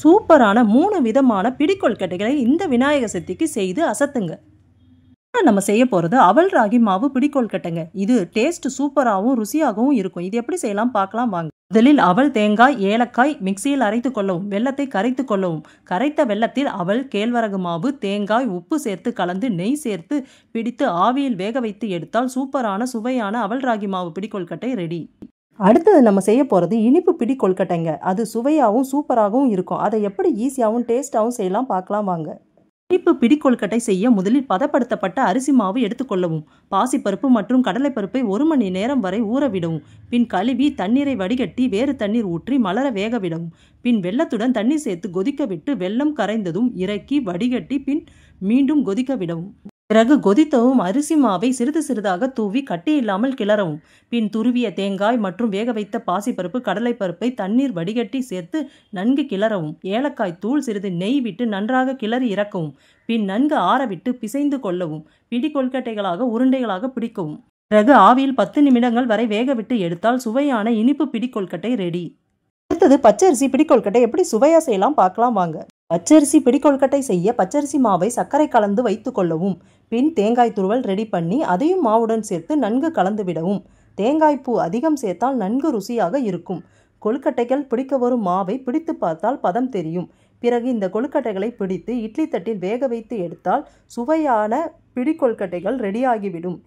சூப்பரான 3 விதமான பிடிக்கொழுக்கட்டைகளை இந்த விநாயகர் சதுர்த்திக்கு செய்து அசத்துங்க. நம்ம செய்ய போகிறது அவல் ராகி மாவு பிடிக்கொழுக்கட்டைங்க. இது டேஸ்ட் சூப்பராகவும் ருசியாகவும் இருக்கும். இது எப்படி செய்யலாம் பார்க்கலாம் வாங்க. முதலில் அவல், தேங்காய், ஏலக்காய் மிக்சியில் அரைத்து கொள்ளவும். வெல்லத்தை கரைத்து கொள்ளவும். கரைத்த வெல்லத்தில் அவல், கேழ்வரகு மாவு, தேங்காய், உப்பு சேர்த்து கலந்து நெய் சேர்த்து பிடித்து ஆவியில் வேக வைத்து எடுத்தால் சூப்பரான சுவையான அவல் ராகி மாவு பிடிக்கொழுக்கட்டை ரெடி. அடுத்தது நம்ம செய்ய போகிறது இனிப்பு பிடி கொழுக்கட்டைங்க. அது சுவையாகவும் சூப்பராகவும் இருக்கும். அதை எப்படி ஈஸியாகவும் டேஸ்டாகவும் செய்யலாம் பார்க்கலாம் வாங்க. இனிப்பு பிடி கொழுக்கட்டை செய்ய முதலில் பதப்படுத்தப்பட்ட அரிசி மாவு எடுத்துக்கொள்ளவும். பாசிப்பருப்பு மற்றும் கடலைப்பருப்பை 1 மணி நேரம் வரை ஊற விடவும். பின் கழுவி தண்ணீரை வடிகட்டி வேறு தண்ணீர் ஊற்றி மலர வேக விடவும். பின் வெல்லத்துடன் தண்ணீர் சேர்த்து கொதிக்க விட்டு வெல்லம் கரைந்ததும் இறக்கி வடிகட்டி பின் மீண்டும் கொதிக்க விடவும். பிறகு கொதித்தவும் அரிசி மாவை சிறிது சிறிதாக தூவி கட்டி இல்லாமல் கிளறவும். பின் துருவிய தேங்காய் மற்றும் வேக வைத்த பாசிப்பருப்பு, கடலைப்பருப்பை தண்ணீர் வடிகட்டி சேர்த்து நன்கு கிளறவும். ஏலக்காய் தூள், சிறிது நெய் விட்டு நன்றாக கிளறி இறக்கவும். பின் நன்கு ஆறவிட்டு பிசைந்து கொள்ளவும். பிடி கொழுக்கட்டைகளாக உருண்டைகளாக பிடிக்கவும். பிறகு ஆவியில் 10 நிமிடங்கள் வரை வேக விட்டு எடுத்தால் சுவையான இனிப்பு பிடி கொழுக்கட்டை ரெடி. அடுத்தது பச்சரிசி பிடி கொழுக்கட்டை எப்படி சுவையா செய்யலாம் பார்க்கலாம் வாங்க. பச்சரிசி பிடி கொழுக்கட்டை செய்ய பச்சரிசி மாவை சர்க்கரை கலந்து வைத்து கொள்ளவும். பின் தேங்காய் துருவல் ரெடி பண்ணி அதையும் மாவுடன் சேர்த்து நன்கு கலந்து விடவும். தேங்காய் பூ அதிகம் சேர்த்தால் நன்கு ருசியாக இருக்கும். கொழுக்கட்டைகள் பிடிக்க வரும் மாவை பிடித்து பார்த்தால் பதம் தெரியும். பிறகு இந்த கொழுக்கட்டைகளை பிடித்து இட்லி தட்டில் வேக வைத்து எடுத்தால் சுவையான பிடி கொழுக்கட்டைகள் ரெடியாகிவிடும்.